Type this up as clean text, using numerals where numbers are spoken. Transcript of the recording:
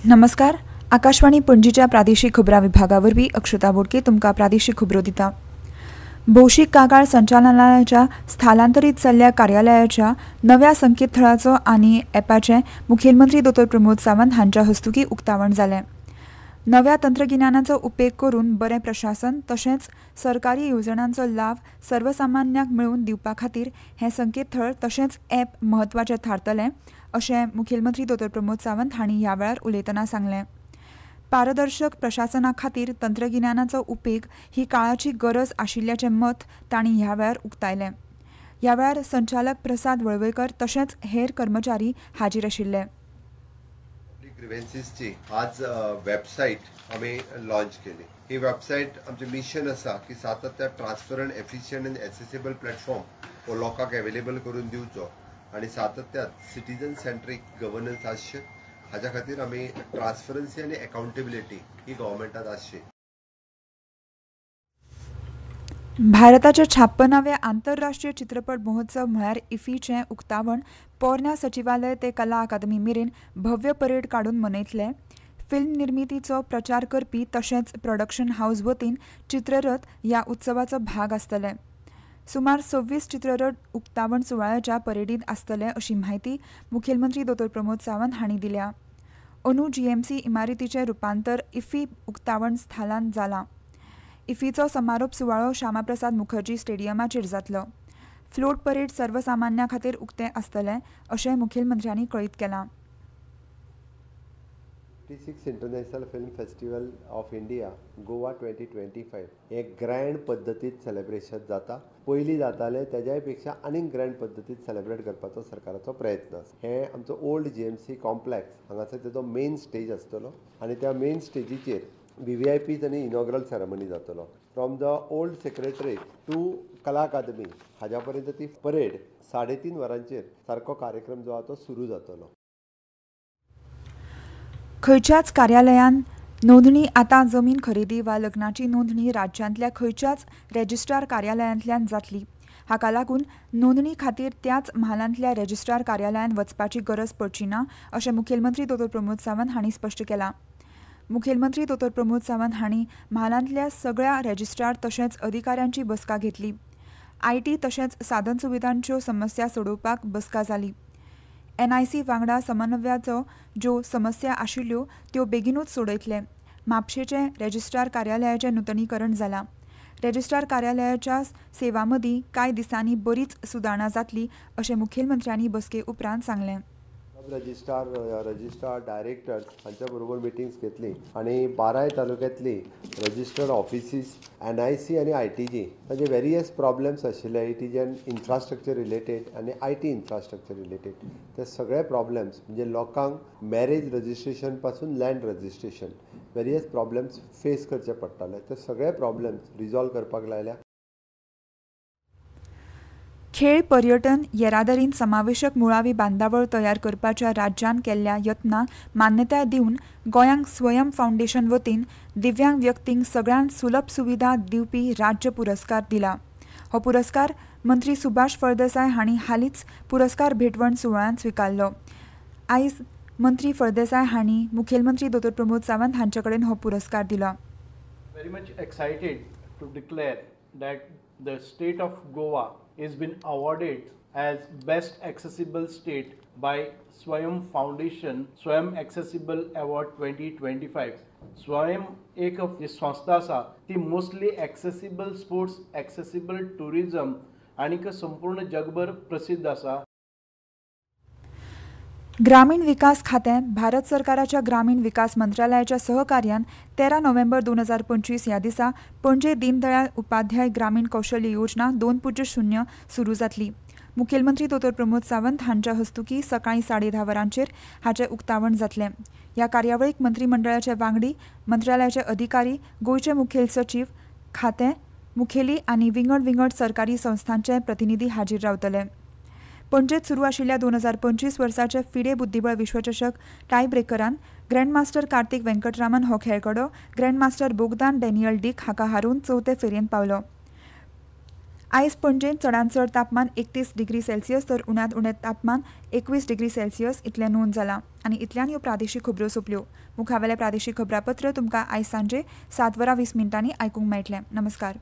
नमस्कार. आकाशवाणी पणजीच्या प्रादेशीक खबरां विभागावरवीं अक्षता बोडके तुमकां प्रादेशीक खबरो दिता. भौशीक कागाळ संचालनालयाच्या स्थलांतरीत जाल्ल्या कार्यालयाच्या नव्या संकेतथळाचो आनी एपाचें मुखेलमंत्री दोतोर प्रमोद सावंत हांच्या हस्तुकीं उक्तावण जालें. नव्या तंत्रगिन्यानाचो उपेग करून बरें प्रशासन तशेंच सरकारी येवजण्यांचो लाव सर्वसामान्यांक मेळोवन दिवपा खातीर हें संकेतथळ तशेंच एप म्हत्वाचें थारतलें अशें मुखेलमंत्री दोतोर प्रमोद सावंत हांणी ह्या वेळार उलयतना सांगलें. पारदर्शक प्रशासना खातीर तंत्रगिन्यानाचो उपेग ही काळाची गरज आशिल्ल्याचें मत तांणी ह्या वेळार उक्तायलें. ह्या वेळार संचालक प्रसाद वळवयकर तशेंच हेर कर्मचारी हाजीर आशिल्ले. ग्रीव्हन्सेसची आज वेबसाईट आम्ही लॉन्च केली. ही वेबसाईट आमचें मिशन आसा की सातत्यान ट्रान्सपरंट एफिशियंट आनी एक्सेसिबल प्लॅटफॉर्म हो लोकांक अवेलेबल करून दिवचो आनी सातत्यान सिटीजन सेंट्रीक गव्हर्नन्स आसचें हाच्या खातीर आमी ट्रान्सपरन्सी आनी अकाउंटेबिलिटी ही गव्हर्नमेंटात आसची. भारताच्या 56व्या आंतरराष्ट्रीय चित्रपट महोत्सव म्हळ्यार इफीचें उक्तावण पोरन्या सचिवालय ते कला अकादमी मेरेन भव्य परेड काडून मनयतले. फिल्म निर्मितीचो प्रचार करपी तशेंच प्रोडक्शन हाऊस वतीन चित्ररथ ह्या उत्सवाचो भाग आसतले. सुमार 26 चित्ररथ उक्तावण सुवाळ्याच्या परेडींत आसतले अशी म्हायती मुखेलमंत्री दोतोर प्रमोद सावंत हांणी दिल्या. अंदू जीएमसी इमारतीचें रुपांतर इफी उक्तावण स्थळांत जालां. इफीचो समारोप सुवाळो श्यामाप्रसाद मुखर्जी स्टेडियमाचेर जातलो. फ्लोट परेड सर्वसामान्यां खातीर उक्तें आसतलें अशें मुखेलमंत्र्यांनी कळीत केलां. 56 international film festival of India Goa 2025 हे ग्रँड पद्दतीत सेलिब्रेशन जाता. पयलीं जातालें तेज्याय पेक्षा आनीक ग्रँड पद्दतीत सेलिब्रेट करपाचो सरकाराचो प्रयत्न आसा. हे आमचो ओल्ड जीएमसी कॉम्प्लेक्स हांगासर तेजो मेन स्टेज आसतलो आनी त्या मेन स्टेजीचेर VVIPs आनी इनॉग्रल सेरेमनी जातलो. From the old secretariat to Kala Academy हाज्या पर्यंत ती परेड 3.5 वरांचेर सारको कार्यक्रम जो आसा तो सुरू जातलो. खंयच्याच कार्यालयान नोंदणी आतां जमीन खरेदी वा लग्नाची नोंदणी राज्यांतल्या खंयच्याच रेजिस्ट्रार कार्यालयांतल्यान जातली. हाका लागून नोंदणी खातीर त्याच म्हालांतल्या रेजिस्ट्रार कार्यालयान वचपाची गरज पडची ना अशें मुखेलमंत्री दोतोर प्रमोद सावंत हांणी स्पश्ट केलां. मुखेलमंत्री दोतोर प्रमोद सावंत हांणी म्हालांतल्या सगळ्या रेजिस्ट्रार तशेंच अधिकाऱ्यांची बसका घेतली. IT तशेंच साधन सुविधांच्यो समस्या सोडोवपाक बसका जाली. NIC वांगडा समन्वयाचो ज्यो समस्या आशिल्ल्यो त्यो बेगीनूच सोडयतले. म्हापशेंचें रेजिस्ट्रार कार्यालयाचें नूतनीकरण जालां. रेजिस्ट्रार कार्यालयाच्या सेवां मदीं कांय दिसांनी बरीच सुदारणा जातली अशें मुखेलमंत्र्यांनी बसके उपरांत सांगलें. रजिस्ट्रार डायरेक्टर्स हांच्या बरोबर मिटिंग्स घेतली आनी 12 तालुक्यांतली रजिस्टर्ड ऑफिसीस NIC आनी ITG ताजे वेरियस प्रॉब्लेम्स आशिल्ले ITGन इन्फ्रास्ट्रक्चर रिलेटेड आनी IT इन्फ्रास्ट्रक्चर रिलेटेड ते सगळे प्रॉब्लेम्स म्हणजे लोकांक मॅरेज रजिस्ट्रेशन पासून land registration various problems face करचे पडटाले. ते सगळे प्रॉब्लेम्स रिजॉल्व करपाक लायल्या. खेळ पर्यटन येरादारींत समावेशक मुळावी बांदावळ तयार करपाच्या राज्यान केल्ल्या यत्नांक मान्यताय दिवन गोंयांक स्वयं फावंडेशन वतीन दिव्यांग व्यक्तींक सगळ्यांत सुलभ सुविधा दिवपी राज्य पुरस्कार दिला. हो पुरस्कार मंत्री सुभाष फळदेसाय हांणी हालींच पुरस्कार भेटवण सुवाळ्यांत स्विकारलो. आयज मंत्री फळदेसाय हांणी मुखेलमंत्री दोतोर प्रमोद सावंत हांचे कडेन हो पुरस्कार दिलो. Very much excited to declare that the state of Goa is been awarded as Best Accessible State by Swayam Foundation Swayam Accessible Award 2025. Swayam एक संस्था आसा ती mostly accessible sports, accessible tourism आनीक संपूर्ण जगभर प्रसिद्ध आसा. ग्रामीण विकास खातें भारत सरकाराच्या ग्रामीण विकास मंत्रालयाच्या सहकार्यान 13 नोव्हेंबर 2025 ह्या दिसा पणजे दीनदयाळ उपाध्याय ग्रामीण कौशल्य योजना 2.0 सुरू जातली. मुखेलमंत्री दोतोर प्रमोद सावंत हांच्या हस्तुकीं सकाळीं 10:30 वरांचेर हाचें उक्तावण जातलें. ह्या कार्यावळीक मंत्रिमंडळाचे वांगडी, मंत्रालयाचे अधिकारी, गोंयचे मुखेल सचीव, खातें मुखेली आनी विंगड सरकारी संस्थांचे प्रतिनिधी हाजीर रावतले. पणजेत सुरू आशिल्ल्या 2025 वर्साचे फिडे बुद्धीबळ विश्वचषक टाय ब्रेकरान ग्रँडमास्टर कार्तिक वेंकटरामन हो खेळगडो ग्रँडमास्टर बोगदान डॅनियल डीक हाका हारून चवथे फेरयेंत पावलो. आयज पणजेंत चडांत चड तापमान 31 डिग्री सेल्सियस तर उण्यांत उणें तापमान 21 डिग्री सेल्सियस इतलें नोंद जालां. आनी इतल्यान ह्यो प्रादेशीक खबरो सोंपल्यो. मुखावेलें प्रादेशीक खबरापत्र तुमकां आयज सांजे 7:20 आयकूंक मेळटलें. नमस्कार.